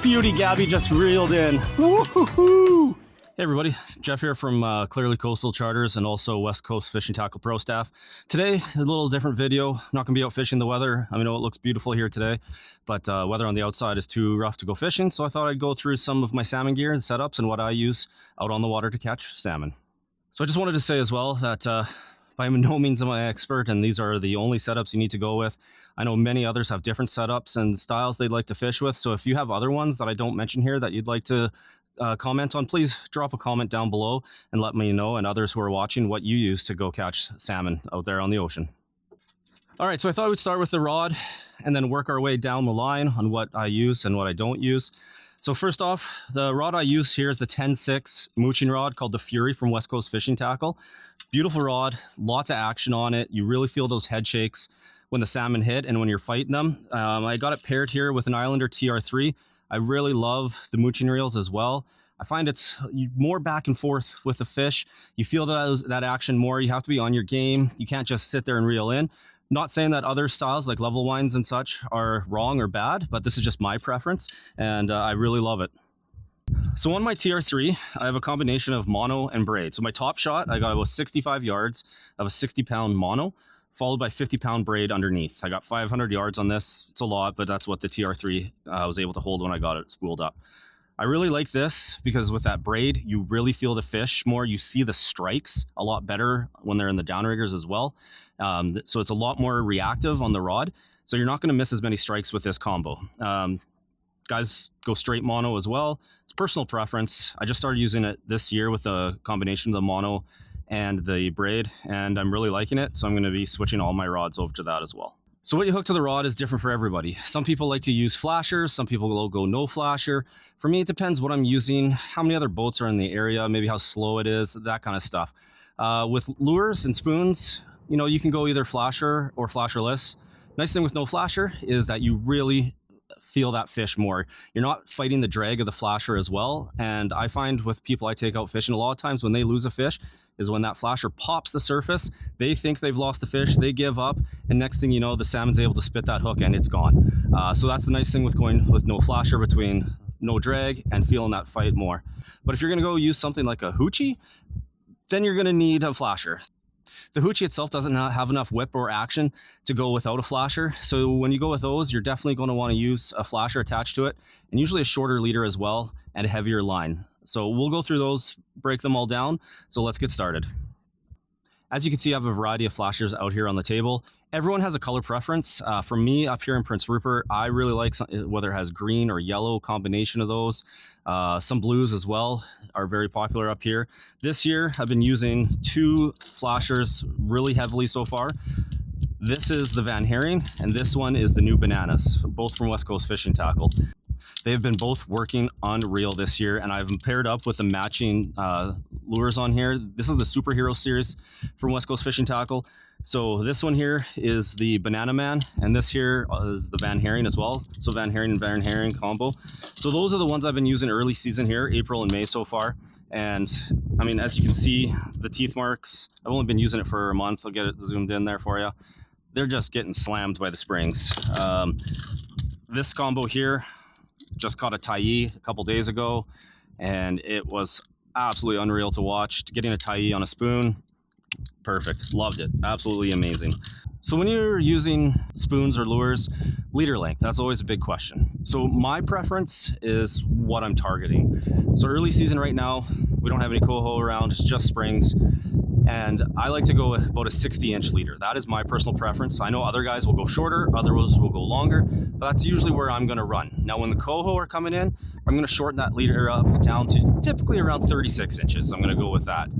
Beauty Gabby just reeled in. Woo-hoo-hoo. Hey everybody, Jeff here from Clearly Coastal Charters and also West Coast Fishing Tackle Pro Staff. Today, a little different video. Not going to be out fishing the weather. I know it looks beautiful here today, but weather on the outside is too rough to go fishing, so I thought I'd go through some of my salmon gear and setups and what I use out on the water to catch salmon. So I just wanted to say as well that by no means am I an expert, and these are the only setups you need to go with. I know many others have different setups and styles they'd like to fish with, so if you have other ones that I don't mention here that you'd like to comment on, please drop a comment down below and let me know, and others who are watching, what you use to go catch salmon out there on the ocean. All right, so I thought we'd start with the rod and then work our way down the line on what I use and what I don't use. So first off, the rod I use here is the 10-6 mooching rod called the Fury from West Coast Fishing Tackle. Beautiful rod, lots of action on it. You really feel those head shakes when the salmon hit and when you're fighting them. I got it paired here with an Islander TR3. I really love the mooching reels as well. I find it's more back and forth with the fish. You feel that action more. You have to be on your game. You can't just sit there and reel in. Not saying that other styles like level wines and such are wrong or bad, but this is just my preference, and I really love it. So on my TR3, I have a combination of mono and braid. So my top shot, I got about 65 yards of a 60-pound mono, followed by 50-pound braid underneath. I got 500 yards on this. It's a lot, but that's what the TR3 was able to hold when I got it spooled up. I really like this because with that braid, you really feel the fish more. You see the strikes a lot better when they're in the downriggers as well. So it's a lot more reactive on the rod. So you're not going to miss as many strikes with this combo. Guys go straight mono as well. It's personal preference. I just started using it this year with a combination of the mono and the braid, and I'm really liking it. So I'm going to be switching all my rods over to that as well. So what you hook to the rod is different for everybody. Some people like to use flashers. Some people will go no flasher. For me, it depends what I'm using, how many other boats are in the area, maybe how slow it is, that kind of stuff. With lures and spoons, you can go either flasher or flasherless. Nice thing with no flasher is that you really feel that fish more. You're not fighting the drag of the flasher as well. And I find with people I take out fishing, a lot of times when they lose a fish is when that flasher pops the surface. They think they've lost the fish, they give up, and next thing you know, the salmon's able to spit that hook and it's gone. So that's the nice thing with going with no flasher, between no drag and feeling that fight more. But if you're gonna go use something like a Hoochie, then you're gonna need a flasher. The Hoochie itself doesn't have enough whip or action to go without a flasher. So when you go with those, you're definitely going to want to use a flasher attached to it, and usually a shorter leader as well and a heavier line. So we'll go through those, break them all down. So let's get started. As you can see, I have a variety of flashers out here on the table. Everyone has a color preference. For me, up here in Prince Rupert, I really like whether it has green or yellow combination of those. Some blues as well are very popular up here. This year, I've been using two flashers really heavily so far. This is the Van Herring, and this one is the New Bananas, both from West Coast Fishing Tackle. They've been both working unreal this year, and I've paired up with the matching lures on here. This is the Superhero series from West Coast Fishing Tackle. So this one here is the Banana Man, and this here is the Van Herring as well. So Van Herring and Van Herring combo. So those are the ones I've been using early season here, April and May so far. And I mean, as you can see, the teeth marks, I've only been using it for a month. I'll get it zoomed in there for you. They're just getting slammed by the springs. This combo here, just caught a Tyee a couple days ago, and it was absolutely unreal to watch. Getting a Tyee on a spoon, perfect. Loved it. Absolutely amazing. So when you're using spoons or lures, leader length, that's always a big question. So my preference is what I'm targeting. So early season right now, we don't have any Coho around, it's just springs. And I like to go with about a 60-inch leader. That is my personal preference. I know other guys will go shorter, others will go longer, but that's usually where I'm gonna run. Now when the Coho are coming in, I'm gonna shorten that leader up down to typically around 36 inches. I'm gonna go with that.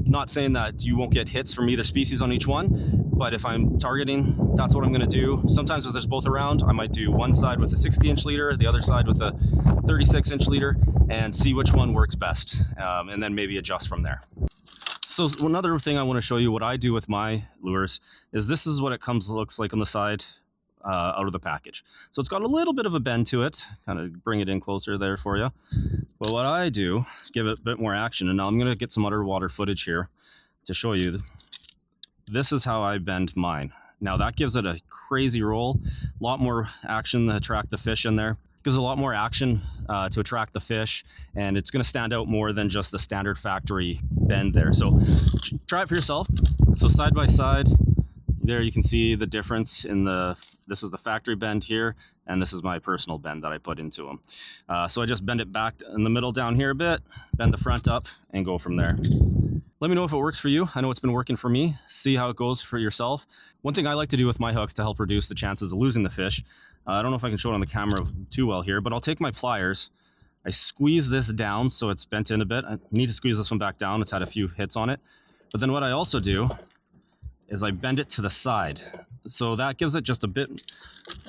Not saying that you won't get hits from either species on each one, but if I'm targeting, that's what I'm gonna do. Sometimes if there's both around, I might do one side with a 60-inch leader, the other side with a 36-inch leader, and see which one works best, and then maybe adjust from there. So another thing I want to show you what I do with my lures is this is what it looks like on the side out of the package. So it's got a little bit of a bend to it, kind of bring it in closer there for you. But what I do, give it a bit more action, and now I'm going to get some underwater footage here to show you. This is how I bend mine. Now that gives it a crazy roll, a lot more action to attract the fish in there. Gives a lot more action to attract the fish, and it's going to stand out more than just the standard factory bend there. So try it for yourself. So side by side, there you can see the difference in this is the factory bend here, and this is my personal bend that I put into them. So I just bend it back in the middle down here a bit, bend the front up, and go from there. Let me know if it works for you. I know it's been working for me. See how it goes for yourself. One thing I like to do with my hooks to help reduce the chances of losing the fish, I don't know if I can show it on the camera too well here, but I'll take my pliers, I squeeze this down so it's bent in a bit. I need to squeeze this one back down. It's had a few hits on it. But then what I also do is I bend it to the side. So that gives it just a bit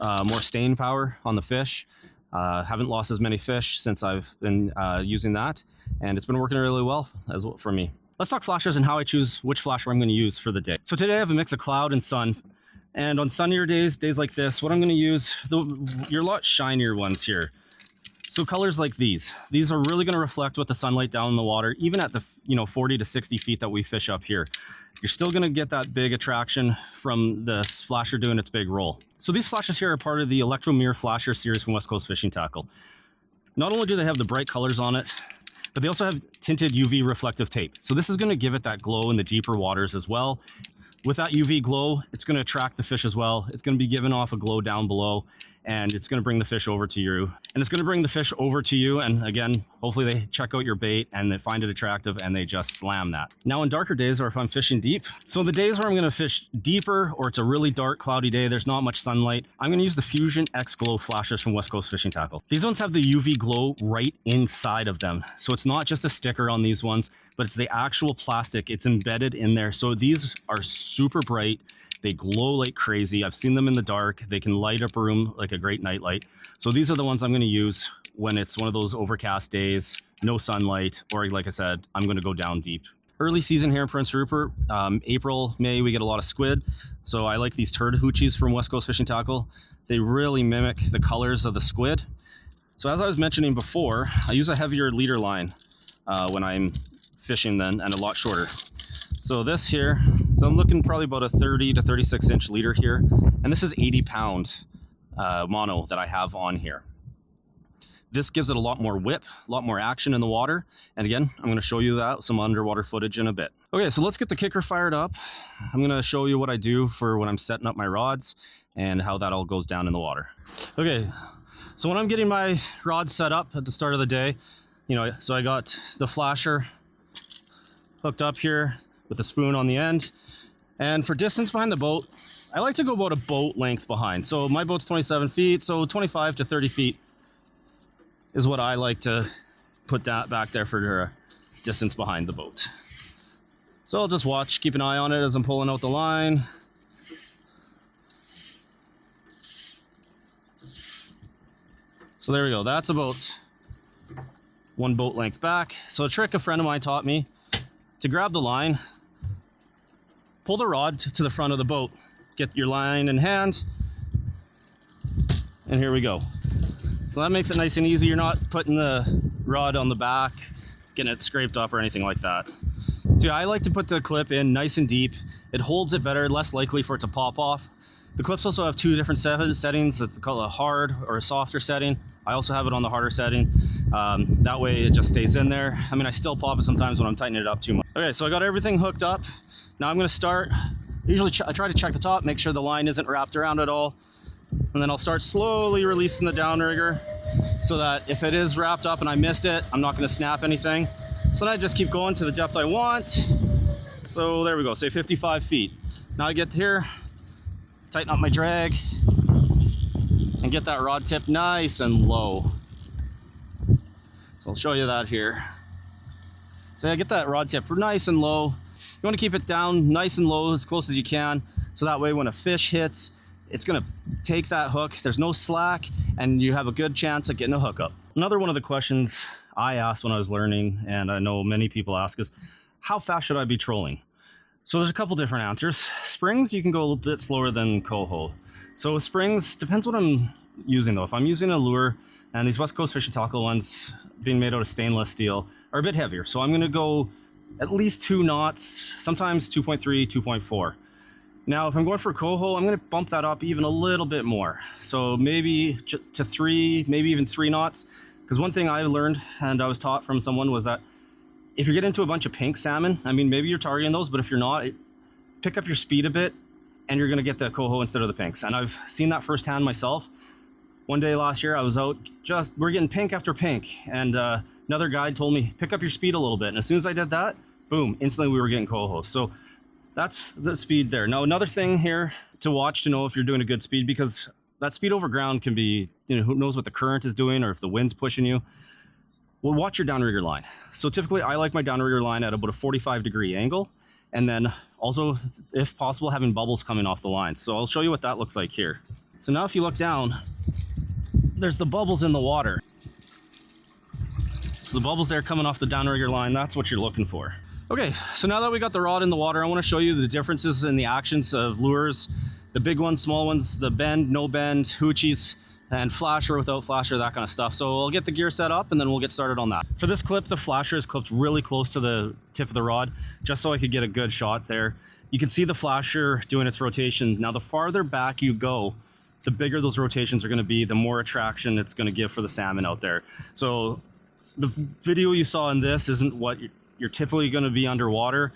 more staying power on the fish. Haven't lost as many fish since I've been using that, and it's been working really well for me. Let's talk flashers and how I choose which flasher I'm going to use for the day. So today I have a mix of cloud and sun. And on sunnier days like this, what I'm going to use, your lot shinier ones here. So colors like these are really going to reflect with the sunlight down in the water, even at the 40 to 60 feet that we fish up here. You're still going to get that big attraction from this flasher doing its big roll. So these flashes here are part of the Electro Mirror Flasher series from Westcoast Fishing Tackle. Not only do they have the bright colors on it, but they also have tinted UV reflective tape. So this is going to give it that glow in the deeper waters as well. With that UV glow, it's going to attract the fish as well. It's going to be giving off a glow down below, and it's going to bring the fish over to you. And it's going to bring the fish over to you, and again, hopefully they check out your bait and they find it attractive and they just slam that. Now in darker days, or if I'm fishing deep, so the days where I'm going to fish deeper or it's a really dark, cloudy day, there's not much sunlight, I'm going to use the Fusion X Glow flashers from Westcoast Fishing Tackle. These ones have the UV glow right inside of them. So it's not just a sticker on these ones, but it's the actual plastic. It's embedded in there. So these are super bright. They glow like crazy. I've seen them in the dark. They can light up a room like a great nightlight. So these are the ones I'm going to use when it's one of those overcast days, no sunlight, or like I said, I'm going to go down deep. Early season here in Prince Rupert, April, May, we get a lot of squid. So I like these turd hoochies from Westcoast Fishing Tackle. They really mimic the colors of the squid. So as I was mentioning before, I use a heavier leader line when I'm fishing then, and a lot shorter. So this here, so I'm looking probably about a 30 to 36 inch leader here. And this is 80-pound mono that I have on here. This gives it a lot more whip, a lot more action in the water. And again, I'm going to show you that, some underwater footage in a bit. Okay, so let's get the kicker fired up. I'm going to show you what I do for when I'm setting up my rods and how that all goes down in the water. Okay, so when I'm getting my rods set up at the start of the day, so I got the flasher hooked up here with a spoon on the end. And for distance behind the boat, I like to go about a boat length behind. So my boat's 27 feet, so 25 to 30 feet is what I like to put that back there for distance behind the boat. So I'll just watch, keep an eye on it as I'm pulling out the line. So there we go, that's about one boat length back. So a trick a friend of mine taught me, to grab the line, pull the rod to the front of the boat, get your line in hand, and here we go. So that makes it nice and easy. You're not putting the rod on the back, getting it scraped up or anything like that. So yeah, I like to put the clip in nice and deep. It holds it better, less likely for it to pop off. The clips also have two different settings. It's called a hard or a softer setting. I also have it on the harder setting. That way it just stays in there. I mean, I still pop it sometimes when I'm tightening it up too much. Okay, so I got everything hooked up. Now I'm gonna start. Usually I try to check the top, make sure the line isn't wrapped around at all. And then I'll start slowly releasing the downrigger so that if it is wrapped up and I missed it, I'm not gonna snap anything. So then I just keep going to the depth I want. So there we go, say 55 feet. Now I get here, tighten up my drag, and get that rod tip nice and low. So I'll show you that here. So I get that rod tip nice and low. You want to keep it down nice and low as close as you can, so that way when a fish hits, it's going to take that hook. There's no slack, and you have a good chance of getting a hook up. Another one of the questions I asked when I was learning, and I know many people ask, is how fast should I be trolling? So there's a couple different answers. Springs, you can go a little bit slower than coho. So with springs, depends what I'm using though. If I'm using a lure, and these Westcoast Fishing Tackle ones being made out of stainless steel are a bit heavier. So I'm gonna go at least 2 knots, sometimes 2.3, 2.4. Now, if I'm going for Coho, I'm going to bump that up even a little bit more. So maybe to 3, maybe even 3 knots. Because one thing I learned, and I was taught from someone, was that if you get into a bunch of pink salmon, I mean, maybe you're targeting those, but if you're not, pick up your speed a bit, and you're going to get the Coho instead of the pinks. And I've seen that firsthand myself. One day last year, I was out, we're getting pink after pink, and another guide told me, pick up your speed a little bit. And as soon as I did that, boom, instantly we were getting Coho. So that's the speed there. Now, another thing here to watch to know if you're doing a good speed, because that speed over ground can be, who knows what the current is doing or if the wind's pushing you. Well, watch your downrigger line. So typically I like my downrigger line at about a 45-degree angle, and then also, if possible, having bubbles coming off the line. So I'll show you what that looks like here. So now if you look down, there's the bubbles in the water. So the bubbles there coming off the downrigger line, that's what you're looking for. Okay, so now that we got the rod in the water, I want to show you the differences in the actions of lures. The big ones, small ones, the bend, no bend, hoochies, and flasher without flasher, that kind of stuff. So I'll get the gear set up and then we'll get started on that. For this clip, the flasher is clipped really close to the tip of the rod, just so I could get a good shot there. You can see the flasher doing its rotation. Now, the farther back you go, the bigger those rotations are going to be, the more attraction it's going to give for the salmon out there. So the video you saw in this isn't what you're typically going to be underwater,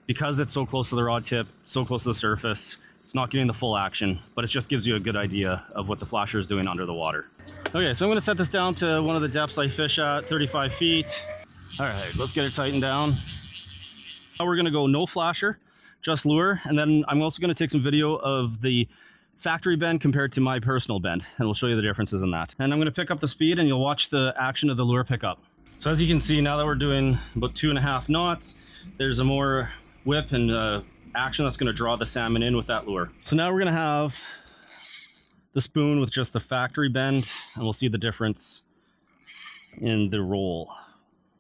because it's so close to the rod tip, so close to the surface. It's not getting the full action, but it just gives you a good idea of what the flasher is doing under the water. Okay, so I'm going to set this down to one of the depths I fish at, 35 feet. All right, let's get it tightened down. Now we're going to go no flasher, just lure, and then I'm also going to take some video of the factory bend compared to my personal bend, and we'll show you the differences in that. And I'm going to pick up the speed, and you'll watch the action of the lure pick up. So as you can see, now that we're doing about 2.5 knots, there's a more whip and action that's going to draw the salmon in with that lure. So now we're going to have the spoon with just the factory bend, and we'll see the difference in the roll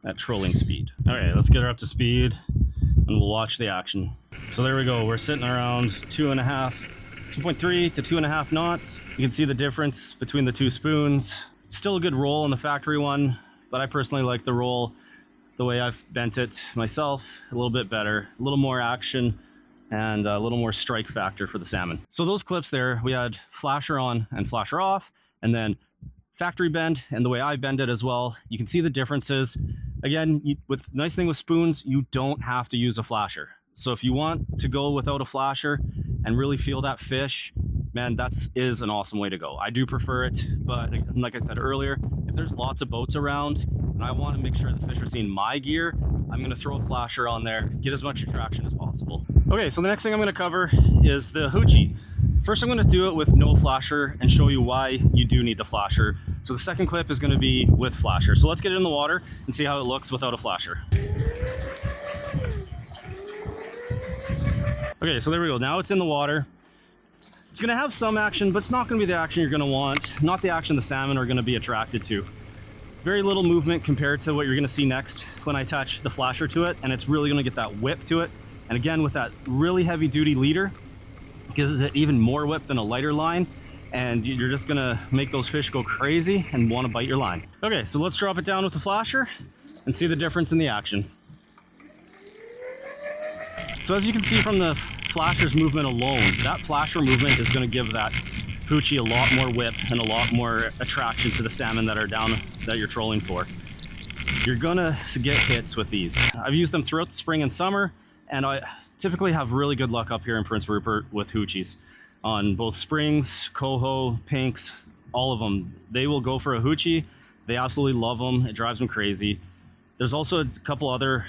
at trolling speed. All right, let's get her up to speed and we'll watch the action. So there we go. We're sitting around 2.3 to 2.5 knots. You can see the difference between the two spoons. Still a good roll on the factory one, but I personally like the roll the way I've bent it myself, a little bit better, a little more action, and a little more strike factor for the salmon. So those clips there, we had flasher on and flasher off, and then factory bend, and the way I bend it as well. You can see the differences. Again, with nice thing with spoons, you don't have to use a flasher. So if you want to go without a flasher and really feel that fish, man, that is an awesome way to go. I do prefer it, but like I said earlier, if there's lots of boats around and I want to make sure the fish are seeing my gear, I'm going to throw a flasher on there, get as much attraction as possible. Okay, so the next thing I'm going to cover is the Hoochie. First, I'm going to do it with no flasher and show you why you do need the flasher. So the second clip is going to be with flasher. So let's get it in the water and see how it looks without a flasher. Okay, so there we go. Now it's in the water. It's going to have some action, but it's not going to be the action you're going to want. Not the action the salmon are going to be attracted to. Very little movement compared to what you're going to see next when I attach the flasher to it, and it's really going to get that whip to it. And again, with that really heavy duty leader, gives it even more whip than a lighter line, and you're just going to make those fish go crazy and want to bite your line. Okay, so let's drop it down with the flasher and see the difference in the action. So as you can see from the flasher's movement alone, that flasher movement is going to give that Hoochie a lot more whip and a lot more attraction to the salmon that are down that you're trolling for. You're going to get hits with these. I've used them throughout the spring and summer, and I typically have really good luck up here in Prince Rupert with Hoochies. On both springs, Coho, pinks, all of them. They will go for a Hoochie. They absolutely love them. It drives them crazy. There's also a couple other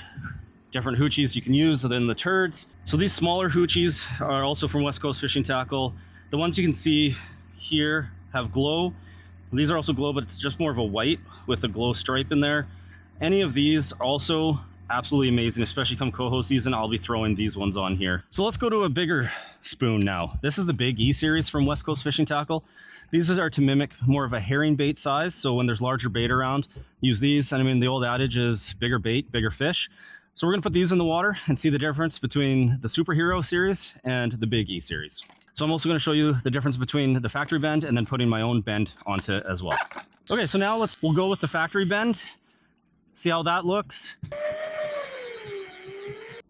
different Hoochies you can use than the turds. So these smaller Hoochies are also from Westcoast Fishing Tackle. The ones you can see here have glow. These are also glow, but it's just more of a white with a glow stripe in there. Any of these also absolutely amazing, especially come Coho season. I'll be throwing these ones on here. So let's go to a bigger spoon now. This is the Big E series from Westcoast Fishing Tackle. These are to mimic more of a herring bait size. So when there's larger bait around, use these. And I mean, the old adage is bigger bait, bigger fish. So we're gonna put these in the water and see the difference between the Superhero series and the Big E series. So I'm also gonna show you the difference between the factory bend and then putting my own bend onto it as well. Okay, so now we'll go with the factory bend. See how that looks.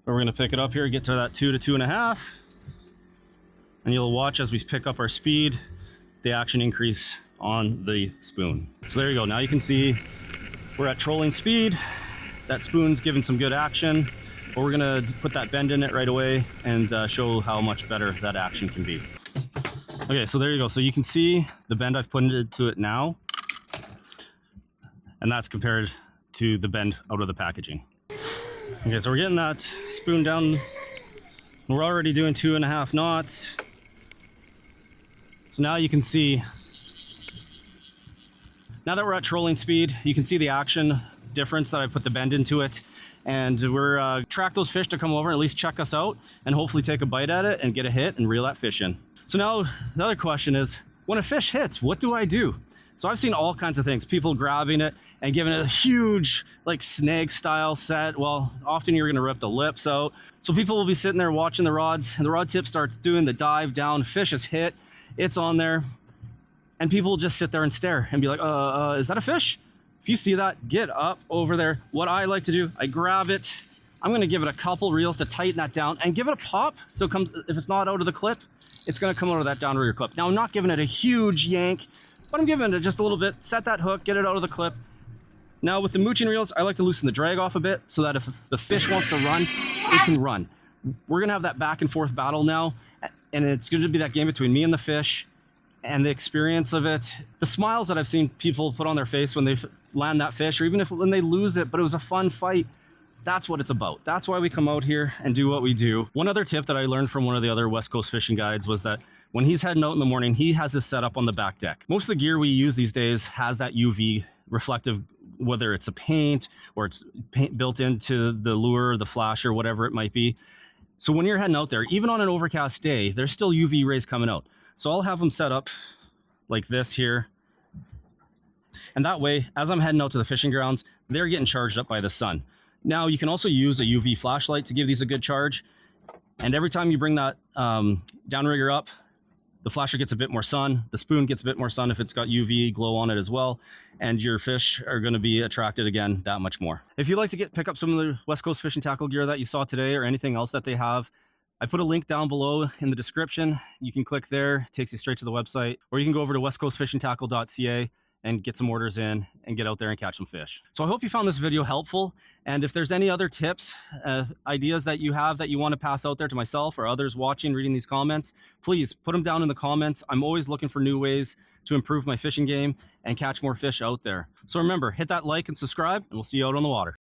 We're gonna pick it up here, get to that 2 to 2.5. And you'll watch as we pick up our speed, the action increase on the spoon. So there you go. Now you can see we're at trolling speed. That spoon's giving some good action, but we're gonna put that bend in it right away and show how much better that action can be. Okay, so there you go. So you can see the bend I've put into it now, and that's compared to the bend out of the packaging. Okay, so we're getting that spoon down. We're already doing 2.5 knots. So now you can see, now that we're at trolling speed, you can see the action difference that I put the bend into it. And we're track those fish to come over and at least check us out and hopefully take a bite at it and get a hit and reel that fish in. So now the other question is, when a fish hits, what do I do? So I've seen all kinds of things, people grabbing it and giving it a huge like snag style set. Well, often you're gonna rip the lips out. So people will be sitting there watching the rods and the rod tip starts doing the dive down, fish is hit, it's on there. And people will just sit there and stare and be like, is that a fish? If you see that, get up over there. What I like to do, I grab it. I'm gonna give it a couple reels to tighten that down and give it a pop. So it comes, if it's not out of the clip, it's gonna come out of that downrigger clip. Now I'm not giving it a huge yank, but I'm giving it just a little bit, set that hook, get it out of the clip. Now with the mooching reels, I like to loosen the drag off a bit so that if the fish wants to run, it can run. We're gonna have that back and forth battle now, and it's gonna be that game between me and the fish and the experience of it. The smiles that I've seen people put on their face when they land that fish, or even when they lose it, but it was a fun fight. That's what it's about. That's why we come out here and do what we do. One other tip that I learned from one of the other West Coast fishing guides was that when he's heading out in the morning, he has his setup on the back deck. Most of the gear we use these days has that UV reflective, whether it's a paint or it's paint built into the lure, the flasher, whatever it might be. So when you're heading out there, even on an overcast day, there's still UV rays coming out. So I'll have them set up like this here. And that way, as I'm heading out to the fishing grounds, they're getting charged up by the sun. Now you can also use a UV flashlight to give these a good charge. And every time you bring that downrigger up, the flasher gets a bit more sun. The spoon gets a bit more sun if it's got UV glow on it as well. And your fish are going to be attracted again that much more. If you'd like to pick up some of the West Coast fishing tackle gear that you saw today or anything else that they have, I put a link down below in the description. You can click there, it takes you straight to the website, or you can go over to westcoastfishingtackle.ca and get some orders in and get out there and catch some fish. So I hope you found this video helpful. And if there's any other tips, ideas that you have that you want to pass out there to myself or others watching, reading these comments, please put them down in the comments. I'm always looking for new ways to improve my fishing game and catch more fish out there. So remember, hit that like and subscribe, and we'll see you out on the water.